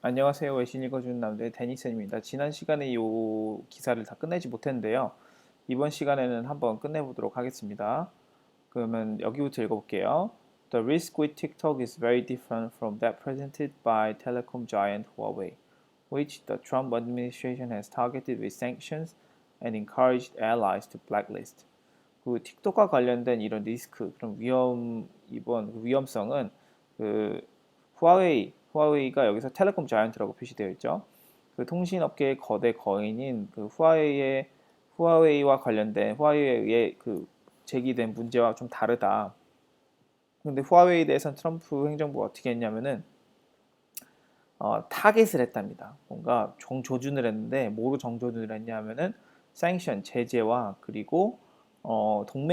안녕하세요. 외신 읽어주는 남자의 데니슨입니다. 지난 시간에 이 기사를 다 끝내지 못했는데요. 이번 시간에는 한번 끝내보도록 하겠습니다. 그러면 여기부터 읽어볼게요. The risk with TikTok is very different from that presented by telecom giant Huawei, which the Trump administration has targeted with sanctions and encouraged allies to blacklist. 그 틱톡과 관련된 이런 리스크, 그런 이번 위험성은 그 후아웨이가 여기서 텔레콤 자이언트라고 표시되어 있죠. 그 통신업계의 거대 거인인 그 후아웨이와 관련된 후아웨이에 의해 그 제기된 문제와 좀 다르다. 근데 후아웨이에 대해서는 트럼프 행정부가 어떻게 했냐면은 타겟을 했답니다. 뭔가 정조준을 했는데 뭐로 정조준을 했냐면은 생션 제재와 그리고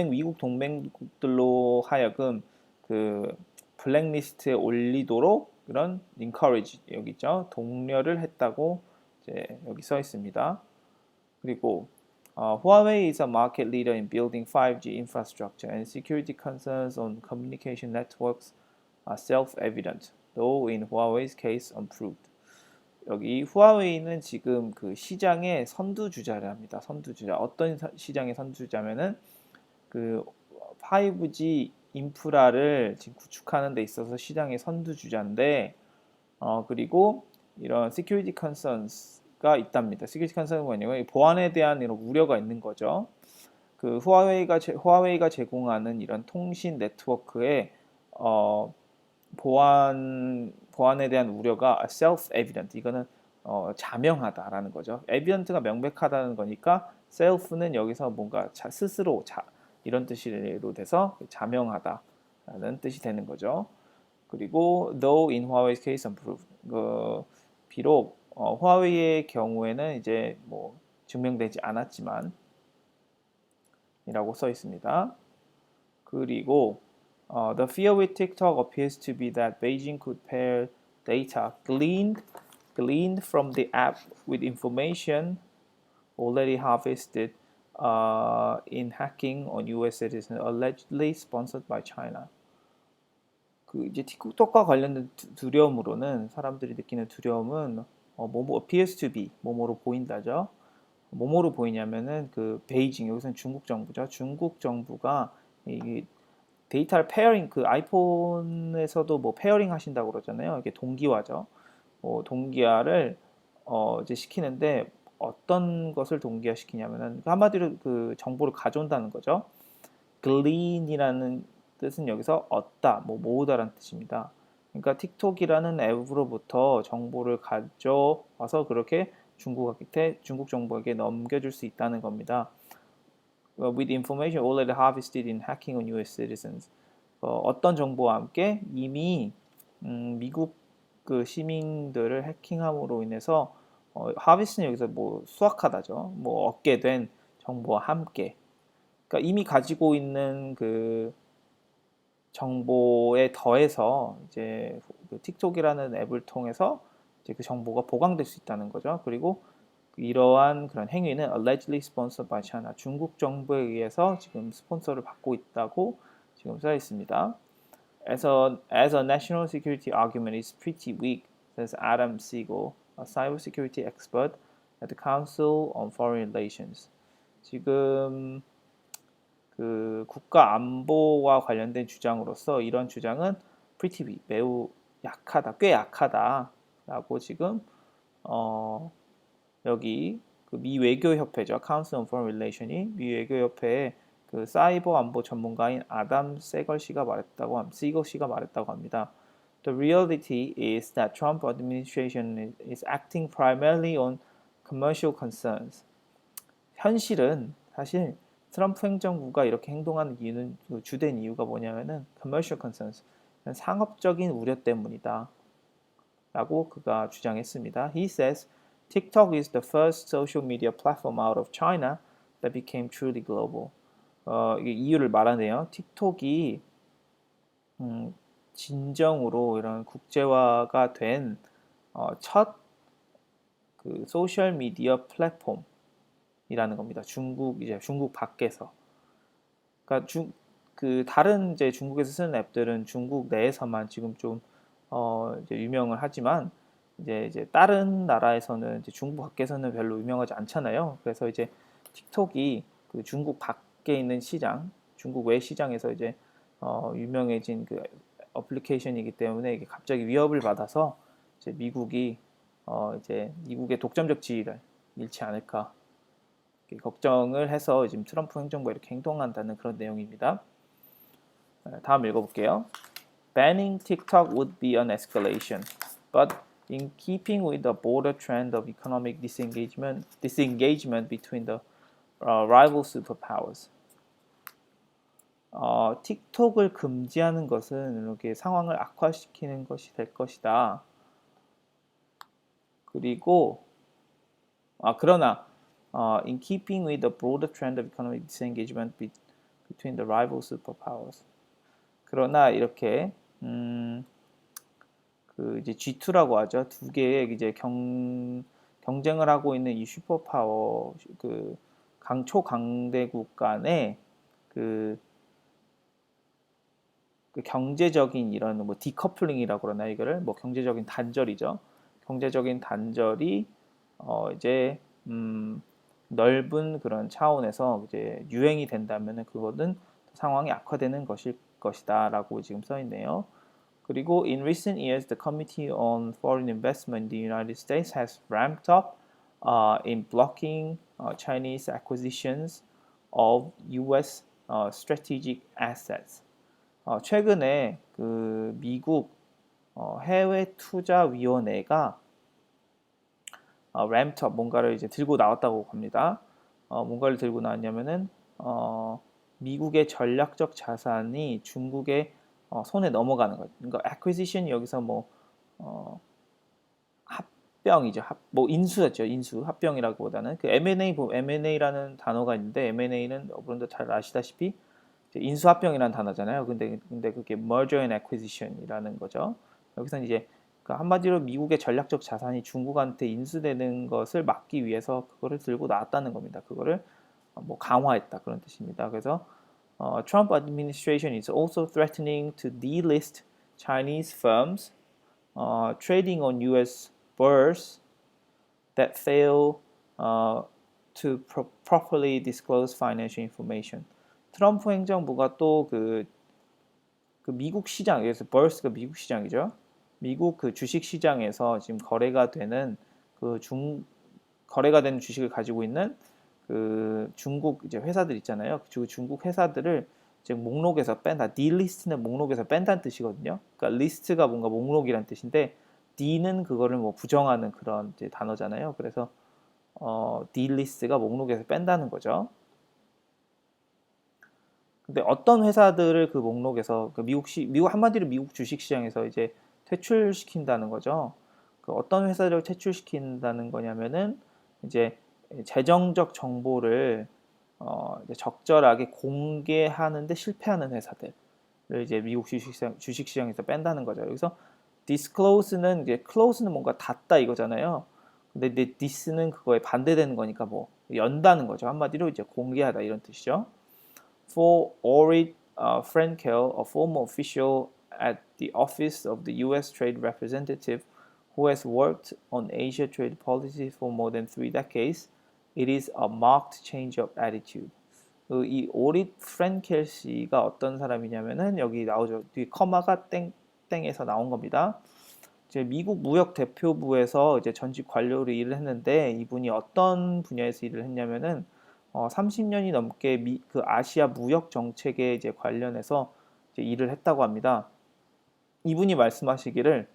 미국 동맹국들로 하여금 그 블랙리스트에 올리도록 이런 encourage 여기 있죠. 독려를 했다고 이제 여기 써 있습니다. 그리고 Huawei is a market leader in building 5G infrastructure and security concerns on communication networks are self-evident, though in Huawei's case unproved. 여기 후아웨이는 지금 그 시장의 선두주자를 합니다. 선두주자. 어떤 시장의 선두주자면은 그 5G 인프라를 지금 구축하는 데 있어서 시장의 선두주자인데 그리고 이런 security concerns가 있답니다. security concerns가 뭐냐면 보안에 대한 이런 우려가 있는 거죠. 그 후아웨이가 제공하는 이런 통신 네트워크의 보안에 대한 우려가 self-evident. 이거는 자명하다라는 거죠. evident가 명백하다는 거니까 self는 여기서 뭔가 스스로 이런 뜻으로 돼서 자명하다라는 뜻이 되는 거죠. 그리고 though in Huawei's case unproved. 비록 화웨이의 경우에는 이제 뭐 증명되지 않았지만 이라고 써 있습니다. 그리고 the fear with TikTok appears to be that Beijing could pair data gleaned from the app with information already harvested in hacking on US citizens allegedly sponsored by China. 그 이제 틱톡과 관련된 두려움으로는 사람들이 느끼는 두려움은 뭐뭐 appears to be 뭐뭐로 보인다죠. 뭐뭐로 보이냐면은 그 베이징 여기서는 중국 정부죠. 중국 정부가 이 데이터를 페어링 그 아이폰에서도 뭐 페어링 하신다고 그러잖아요. 이게 동기화죠. 동기화를 이제 시키는데 어떤 것을 동기화 시키냐면은 한마디로 그 정보를 가져온다는 거죠. glean이라는 뜻은 여기서 얻다, 뭐 모으다라는 뜻입니다. 그러니까 틱톡이라는 앱으로부터 정보를 가져와서 그렇게 중국 정부에게 넘겨줄 수 있다는 겁니다. With information already harvested in hacking on US citizens. 어떤 정보와 함께 이미 미국 그 시민들을 해킹함으로 인해서 harvest는 여기서 뭐 수확하다죠. 뭐 얻게 된 정보와 함께. 그러니까 이미 가지고 있는 그 정보에 더해서 이제 그 틱톡이라는 앱을 통해서 이제 그 정보가 보강될 수 있다는 거죠. 그리고 이러한 그런 행위는 allegedly sponsored by China. 중국 정부에 의해서 지금 스폰서를 받고 있다고 지금 써 있습니다. As a national security argument is pretty weak, says Adam Siegel, a cybersecurity expert at the Council on Foreign Relations. 지금 그 국가 안보와 관련된 주장으로서 이런 주장은 pretty weak, 매우 약하다, 꽤 약하다라고 지금 여기 그 미 외교협회죠. Council on Foreign Relation이 미 외교협회의 그 사이버 안보 전문가인 아담 시거 씨가 말했다고 합니다. The reality is that Trump administration is acting primarily on commercial concerns. 현실은 사실 트럼프 행정부가 이렇게 행동하는 이유는 주된 이유가 뭐냐면은 commercial concerns, 상업적인 우려 때문이다. 라고 그가 주장했습니다. He says TikTok is the first social media platform out of China that became truly global. 이게 이유를 말하네요. 틱톡이 진정으로 이런 국제화가 된 첫 그 소셜 미디어 플랫폼이라는 겁니다. 중국 밖에서. 그러니까 그 다른 이제 중국에서 쓰는 앱들은 중국 내에서만 지금 좀 이제 유명을 하지만 이제 다른 나라에서는 이제 중국 밖에서는 별로 유명하지 않잖아요. 그래서 이제 틱톡이 그 중국 밖에 있는 시장, 중국 외 시장에서 이제 유명해진 그 어플리케이션이기 때문에 이게 갑자기 위협을 받아서 이제 미국이 이제 미국의 독점적 지위를 잃지 않을까 걱정을 해서 지금 트럼프 행정부가 이렇게 행동한다는 그런 내용입니다. 다음 읽어볼게요. Banning TikTok would be an escalation, but in keeping with the broader trend of economic disengagement between the rival superpowers. 틱톡을 금지하는 것은 이렇게 상황을 악화시키는 것이 될 것이다. 그리고 그러나 in keeping with the broader trend of economic disengagement between the rival superpowers. 그러나 이렇게 그 이제 G2라고 하죠. 두 개의 이제 경쟁을 하고 있는 이 슈퍼파워 그 초강대국 간의 그 경제적인 이런 뭐 디커플링이라고 그러나 이거를 뭐 경제적인 단절이죠. 경제적인 단절이 이제 넓은 그런 차원에서 이제 유행이 된다면은 그거는 상황이 악화되는 것이다라고 지금 써 있네요. 그리고 in recent years, the Committee on Foreign Investment in the United States has ramped up in blocking Chinese acquisitions of U.S. strategic assets. 최근에 그 미국 해외 투자 위원회가 ramped up 뭔가를 이제 들고 나왔다고 합니다. 뭔가를 들고 나왔냐면은 미국의 전략적 자산이 중국의 손에 넘어가는 거죠. 그러니까 acquisition 여기서 뭐 합병이죠. 뭐 인수였죠. 인수 합병이라기보다는 그 M&A라는 단어가 있는데 M&A는 여러분들 잘 아시다시피 인수 합병이라는 단어잖아요. 근데 그게 merger and acquisition이라는 거죠. 여기서는 이제 한마디로 미국의 전략적 자산이 중국한테 인수되는 것을 막기 위해서 그거를 들고 나왔다는 겁니다. 그거를 뭐 강화했다 그런 뜻입니다. 그래서 Trump administration is also threatening to delist Chinese firms trading on U.S. bourse that fail to properly disclose financial information. 트럼프 행정부가 또 그 미국 시장, 그래서 bourse가 미국 시장이죠. 미국 그 주식 시장에서 지금 거래가 되는 거래가 되는 주식을 가지고 있는 그 중국 이제 회사들 있잖아요. 그 중국 회사들을 지금 목록에서 뺀다. delist는 목록에서 뺀다는 뜻이거든요. 그러니까 list가 뭔가 목록이란 뜻인데 D는 그거를 뭐 부정하는 그런 이제 단어잖아요. 그래서 delist가 목록에서 뺀다는 거죠. 근데 어떤 회사들을 그 목록에서 미국 한마디로 미국 주식 시장에서 이제 퇴출시킨다는 거죠. 그 어떤 회사를 퇴출시킨다는 거냐면은 이제 재정적 정보를 이제 적절하게 공개하는데 실패하는 회사들을 이제 미국 주식 시장에서 뺀다는 거죠. 여기서 disclose는 이제 close는 뭔가 닫다 이거잖아요. 근데 this는 그거에 반대되는 거니까 뭐 연다는 거죠. 한마디로 이제 공개하다 이런 뜻이죠. For Orit Frankel, a former official at the office of the U.S. Trade Representative who has worked on Asia trade policy for more than 3 decades, it is a marked change of attitude. 이 오릿 프랭켈 씨가 어떤 사람이냐면은 여기 나오죠. 뒤 커마가 땡땡에서 나온 겁니다. 이제 미국 무역 대표부에서 이제 전직 관료로 일을 했는데 이분이 어떤 분야에서 일을 했냐면은 30년이 넘게 그 아시아 무역 정책에 이제 관련해서 이제 일을 했다고 합니다. 이분이 말씀하시기를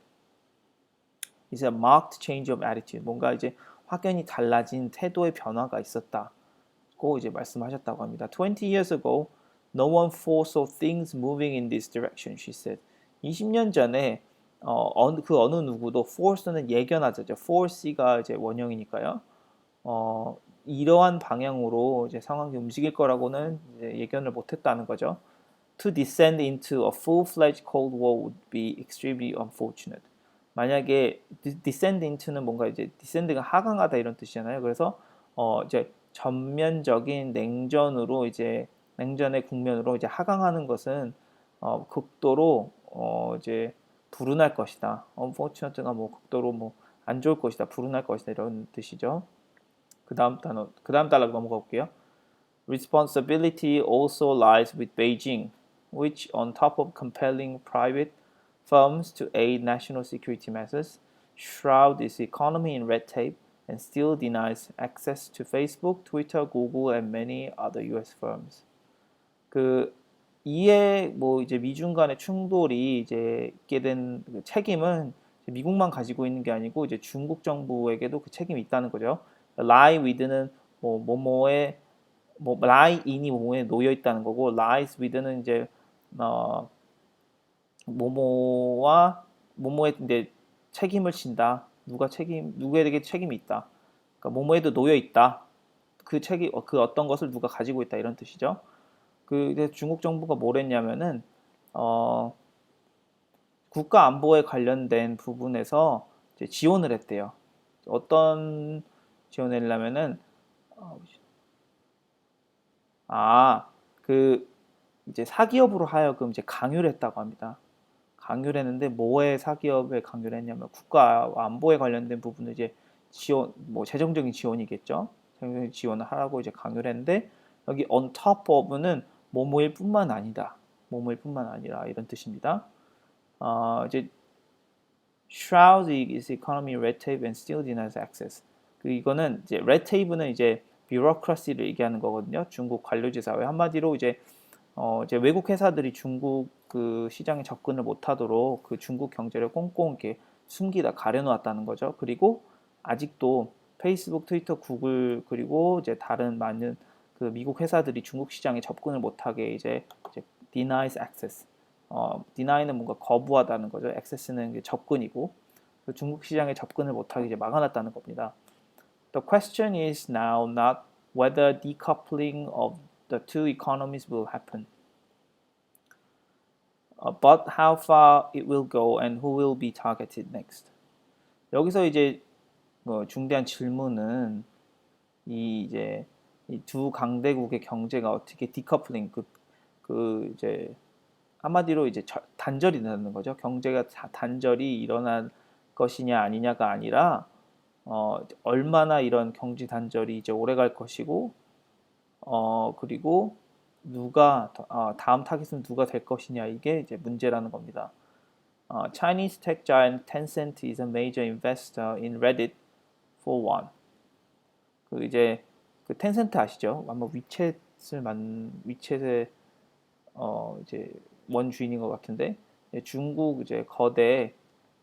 is a marked change of attitude. 뭔가 이제 확연히 달라진 태도의 변화가 있었다고 이제 말씀하셨다고 합니다. 20 years ago, no one foresaw things moving in this direction, she said. 20년 전에 그 어느 누구도 foresee는 예견하죠. foresee가 이제 원형이니까요. 이러한 방향으로 이제 상황이 움직일 거라고는 이제 예견을 못했다는 거죠. To descend into a full-fledged Cold War would be extremely unfortunate. 만약에 descend into는 뭔가 이제 descend가 하강하다 이런 뜻이잖아요. 그래서 이제 전면적인 냉전으로 이제 냉전의 국면으로 이제 하강하는 것은 극도로 이제 불운할 것이다. unfortunate가 뭐 극도로 뭐 안 좋을 것이다, 불운할 것이다 이런 뜻이죠. 그 다음 단락 넘어가 볼게요. Responsibility also lies with Beijing, which on top of compelling private firms to aid national security measures, shroud its economy in red tape and still denies access to Facebook, Twitter, Google, and many other U.S. firms. 그 이에 뭐 이제 미중 간의 충돌이 이제 있게 된 책임은 미국만 가지고 있는 게 아니고 이제 중국 정부에게도 그 책임이 있다는 거죠. lie with는 뭐 뭐뭐에 뭐 lie in이 뭐뭐에 놓여 있다는 거고 lies with는 이제 뭐뭐와 뭐뭐에 이제 책임을 진다. 누구에게 책임이 있다. 그러니까 뭐뭐에도 놓여 있다. 그 책임 그 어떤 것을 누가 가지고 있다 이런 뜻이죠. 그 중국 정부가 뭘 했냐면은 국가 안보에 관련된 부분에서 이제 지원을 했대요. 어떤 지원을 했냐면은 그 이제 사기업으로 하여금 이제 강요를 했다고 합니다. 강요를 했는데 뭐에 사기업에 강요를 했냐면 국가 안보에 관련된 부분을 이제 지원 뭐 재정적인 지원이겠죠. 재정적인 지원을 하라고 이제 강요를 했는데 여기 on top of는 뭐뭐일 뿐만 아니다. 뭐뭐일 뿐만 아니라 이런 뜻입니다. 이제 shrouds its economy in red tape and still denies access. 이거는 이제 red tape는 이제 bureaucracy를 얘기하는 거거든요. 중국 관료제 사회 한마디로 이제 외국 회사들이 중국 그 시장에 접근을 못하도록 그 중국 경제를 꽁꽁 이렇게 숨기다 가려놓았다는 거죠. 그리고 아직도 페이스북, 트위터, 구글 그리고 이제 다른 많은 그 미국 회사들이 중국 시장에 접근을 못하게 이제 denies access. deny는 뭔가 거부하다는 거죠. access는 접근이고 그 중국 시장에 접근을 못하게 이제 막아놨다는 겁니다. The question is now not whether decoupling of the two economies will happen, but how far it will go and who will be targeted next. 여기서 이제 뭐 중대한 질문은 이제 이 두 강대국의 경제가 어떻게 디커플링 그 이제 한마디로 이제 단절이 되는 거죠. 경제가 단절이 일어날 것이냐 아니냐가 아니라 얼마나 이런 경제 단절이 이제 오래 갈 것이고 그리고 누가 다음 타깃은 누가 될 것이냐 이게 이제 문제라는 겁니다. Chinese tech giant Tencent is a major investor in Reddit for one. 그 이제 그 텐센트 아시죠? 아마 위챗의 이제 원 주인인 것 같은데 중국 이제 거대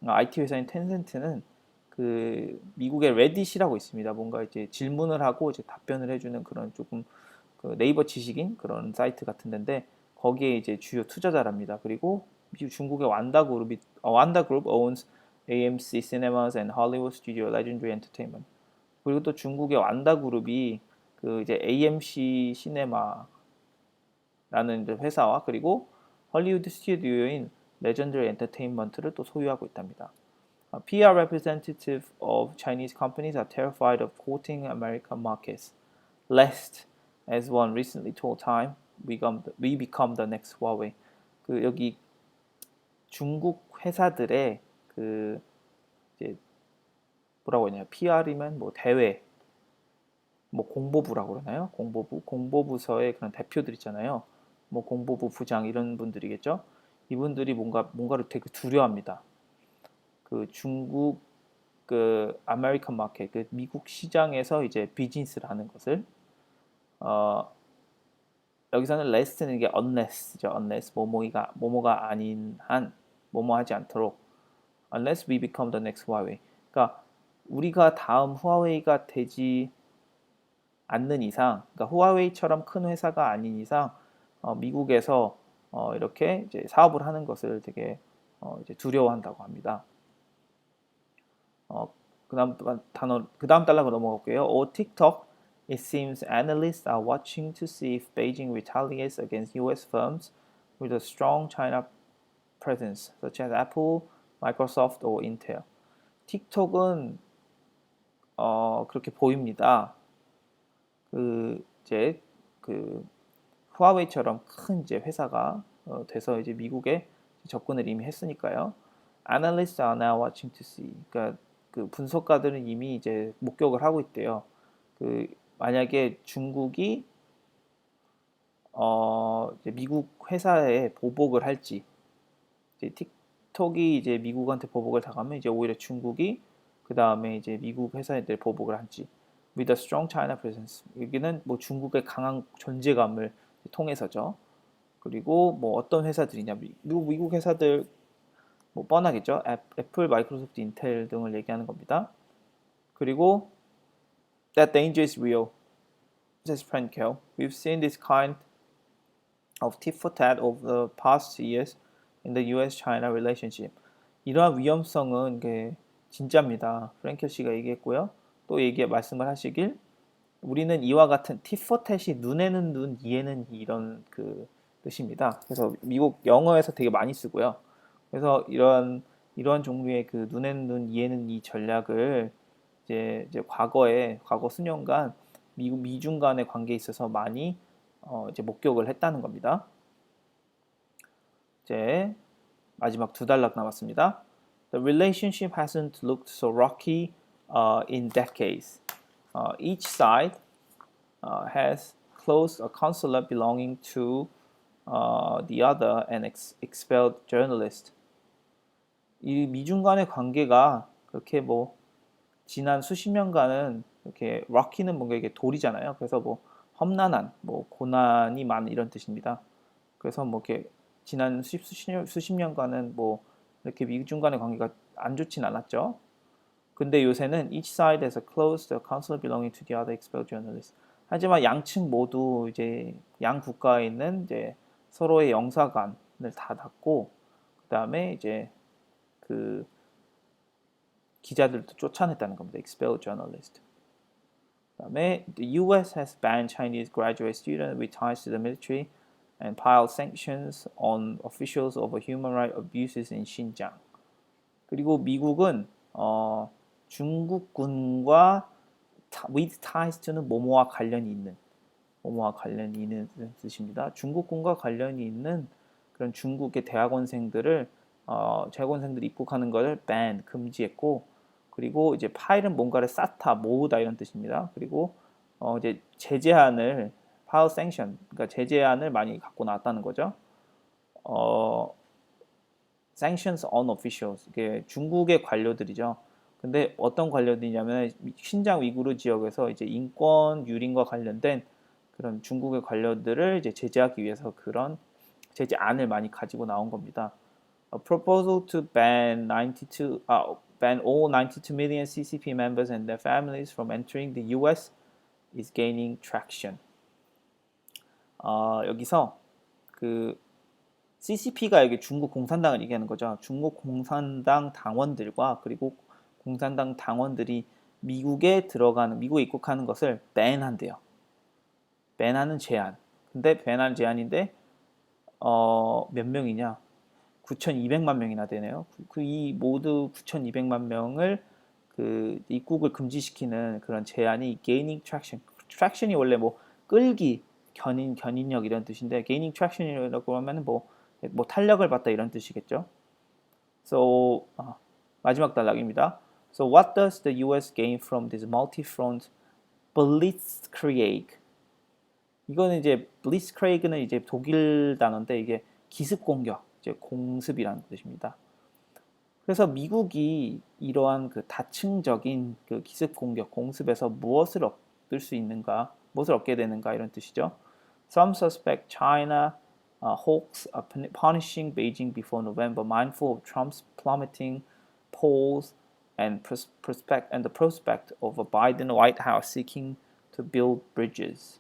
IT 회사인 텐센트는 그 미국의 레딧이라고 있습니다. 뭔가 이제 질문을 하고 이제 답변을 해주는 그런 조금 그 네이버 지식인 그런 사이트 같은 데인데 거기에 이제 주요 투자자랍니다. 그리고 중국의 완다 그룹 owns AMC Cinemas and Hollywood Studio Legendary Entertainment. 그리고 또 중국의 완다 그룹이 그 이제 AMC 시네마라는 이제 회사와 그리고 헐리우드 스튜디오인 레전더리 엔터테인먼트를 또 소유하고 있답니다. PR representative of Chinese companies are terrified of quoting American markets, lest, as one recently told Time, we become the next Huawei. 그 여기 중국 회사들의 그 이제 뭐라고 하냐 PR이면 뭐 대회 뭐 공보부라고 그러나요? 공보부서의 그런 대표들 있잖아요. 뭐 공보부 부장 이런 분들이겠죠. 이분들이 뭔가를 되게 두려워합니다. 그 중국 그 아메리칸 마켓 그 미국 시장에서 이제 비즈니스를 하는 것을 여기서는 lest는 이게 unless죠. unless 뭐뭐가 아닌 한 뭐뭐 하지 않도록 unless we become the next Huawei. 그러니까 우리가 다음 후아웨이가 되지 않는 이상, 그러니까 후아웨이처럼 큰 회사가 아닌 이상 미국에서 이렇게 이제 사업을 하는 것을 되게 이제 두려워한다고 합니다. 그다음 단락으로 넘어갈게요. On TikTok, it seems analysts are watching to see if Beijing retaliates against U.S. firms with a strong China presence, such as Apple, Microsoft, or Intel. 틱톡은 그렇게 보입니다. 이제 후아웨이처럼 큰 이제 회사가 돼서 이제 미국에 접근을 이미 했으니까요. Analysts are now watching to see. 그러니까 그 분석가들은 이미 이제 목격을 하고 있대요. 그 만약에 중국이 이제 미국 회사에 보복을 할지, 이제 틱톡이 이제 미국한테 보복을 당하면 이제 오히려 중국이 그 다음에 이제 미국 회사들 보복을 할지. With a strong China presence. 여기는 뭐 중국의 강한 존재감을 통해서죠. 그리고 뭐 어떤 회사들이냐, 미국 회사들 뭐 뻔하겠죠. 애플, 마이크로소프트, 인텔 등을 얘기하는 겁니다. 그리고 that danger is real, says Frank Kell. We've seen this kind of tit for tat over the past years in the U.S.-China relationship. 이러한 위험성은 진짜입니다. 프랭켈 씨가 얘기했고요. 또 말씀을 하시길 우리는 이와 같은 tit for tat이 눈에는 눈, 이에는 이 이런 그 뜻입니다. 그래서 미국 영어에서 되게 많이 쓰고요. 그래서 이러한 종류의 그 눈에는 눈, 이에는 이 전략을 이제 과거 수년간 미중 간의 관계에 있어서 많이 이제 목격을 했다는 겁니다. 이제 마지막 두 단락 남았습니다. The relationship hasn't looked so rocky in decades. Each side has closed a consulate belonging to the other and expelled journalists. 이 미중 간의 관계가 그렇게 뭐 지난 수십 년간은 이렇게 rocky는 뭔가 이게 돌이잖아요. 그래서 뭐 험난한, 뭐 고난이 많은 이런 뜻입니다. 그래서 뭐 이렇게 지난 수십 년간은 뭐 이렇게 미중 간의 관계가 안 좋진 않았죠. 근데 요새는 each side has closed the consulate belonging to the other expelled journalists. 하지만 양측 모두 이제 양 국가에 있는 이제 서로의 영사관을 다 닫고 그다음에 이제 그 기자들도 쫓아냈다는 겁니다. expelled journalist. 그다음에 the U.S. has banned Chinese graduate students with ties to the military and piled sanctions on officials over human rights abuses in Xinjiang. 그리고 미국은 중국군과 with ties to는 뭐뭐와 관련이 있는 뜻입니다. 중국군과 관련이 있는 그런 중국의 대학원생들을 대학원생들이 입국하는 것을 ban 금지했고, 그리고 이제 파일은 뭔가를 쌓다 모으다 이런 뜻입니다. 그리고 이제 제재안을 pile sanction, 그러니까 제재안을 많이 갖고 나왔다는 거죠. sanctions on officials, 이게 중국의 관료들이죠. 근데 어떤 관료들이냐면 신장 위구르 지역에서 이제 인권 유린과 관련된 그런 중국의 관료들을 이제 제재하기 위해서 그런 제재안을 많이 가지고 나온 겁니다. A proposal to ban all 92 million CCP members and their families from entering the U.S. is gaining traction. 여기서 그 CCP가 여기 중국 공산당을 얘기하는 거죠. 중국 공산당 당원들과 그리고 공산당 당원들이 미국에 입국하는 것을 ban한대요. ban하는 제한. 근데 ban하는 제한인데 몇 명이냐? 9,200만 명이나 되네요. 이 모두 9,200만 명을 그 입국을 금지시키는 그런 제한이 gaining traction. traction이 원래 뭐 끌기, 견인력 이런 뜻인데 gaining traction이라고 하면 뭐 탄력을 받다 이런 뜻이겠죠. So 마지막 단락입니다. So what does the U.S. gain from this multi-front blitzkrieg? 이거는 이제 blitzkrieg는 이제 독일 단어인데 이게 기습 공격, 이제 공습이라는 뜻입니다. 그래서 미국이 이러한 그 다층적인 그 기습 공격, 공습에서 무엇을 얻게 되는가 이런 뜻이죠. Some suspect China hawks are punishing Beijing before November, mindful of Trump's plummeting polls and the prospect of a Biden White House seeking to build bridges.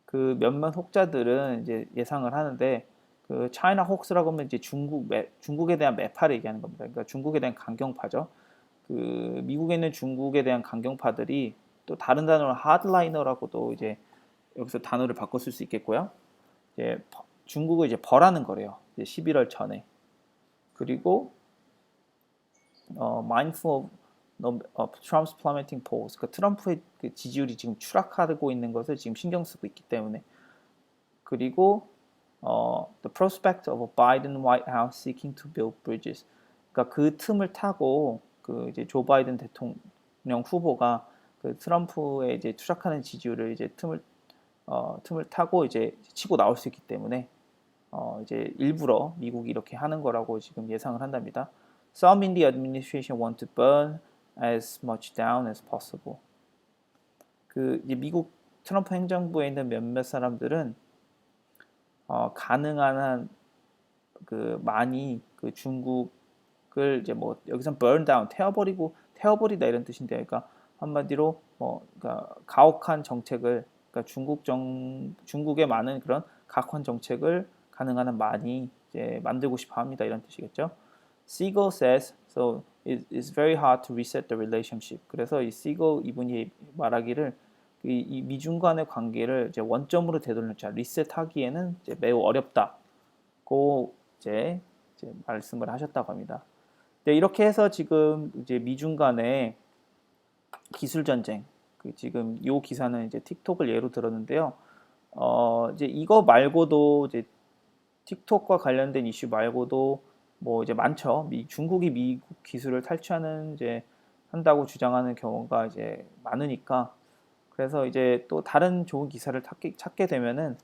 그 몇몇 혹자들은 이제 예상을 하는데 그 차이나 호크스라고 하면 이제 중국에 대한 매파를 얘기하는 겁니다. 그러니까 중국에 대한 강경파죠. 그 미국에 있는 중국에 대한 강경파들이 또 다른 단어로 하드라이너라고도 이제 여기서 단어를 바꿔 쓸 수 있겠고요. 이제 중국을 이제 벌하는 거래요. 이제 11월 전에. 그리고 mindful of Trump's plummeting polls. 그러니까 트럼프의 그 지지율이 지금 추락하고 있는 것을 지금 신경 쓰고 있기 때문에. 그리고 the prospect of a Biden White House seeking to build bridges. 그러니까 그 틈을 타고 그 이제 조 바이든 대통령 후보가 그 트럼프의 이제 추락하는 지지율을 이제 틈을 타고 이제 치고 나올 수 있기 때문에 이제 일부러 미국이 이렇게 하는 거라고 지금 예상을 한답니다. Some in the administration want to burn as much down as possible. 그 이제 미국 트럼프 행정부에 있는 몇몇 사람들은 가능한 한 그 많이 그 중국을 이제 뭐 여기선 burn down 태워버리다 이런 뜻인데, 그러니까 한마디로 그러니까 가혹한 정책을, 그러니까 중국의 많은 그런 가혹한 정책을 가능한 한 많이 이제 만들고 싶어 합니다, 이런 뜻이겠죠. Siegel says, so it's very hard to reset the relationship. 그래서 이 Siegel 이분이 말하기를 이 미중 간의 관계를 이제 원점으로 되돌려놓자, 리셋하기에는 이제 매우 어렵다고 이제 말씀을 하셨다고 합니다. 네, 이렇게 해서 지금 이제 미중 간의 기술 전쟁, 지금 이 기사는 이제 틱톡을 예로 들었는데요. 이제 이거 말고도 이제 틱톡과 관련된 이슈 말고도 뭐 이제 많죠. 중국이 미국 기술을 탈취하는 이제 한다고 주장하는 경우가 이제 많으니까, 그래서 이제 또 다른 좋은 기사를 찾게 되면은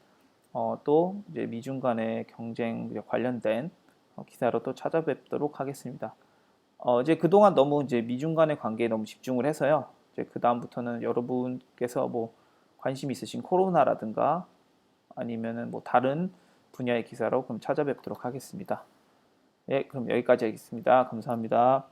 또 이제 미중 간의 경쟁 관련된 기사로 또 찾아뵙도록 하겠습니다. 이제 그동안 너무 이제 미중 간의 관계에 너무 집중을 해서요. 이제 그 다음부터는 여러분께서 뭐 관심 있으신 코로나라든가 아니면은 뭐 다른 분야의 기사로 그럼 찾아뵙도록 하겠습니다. 예, 그럼 여기까지 하겠습니다. 감사합니다.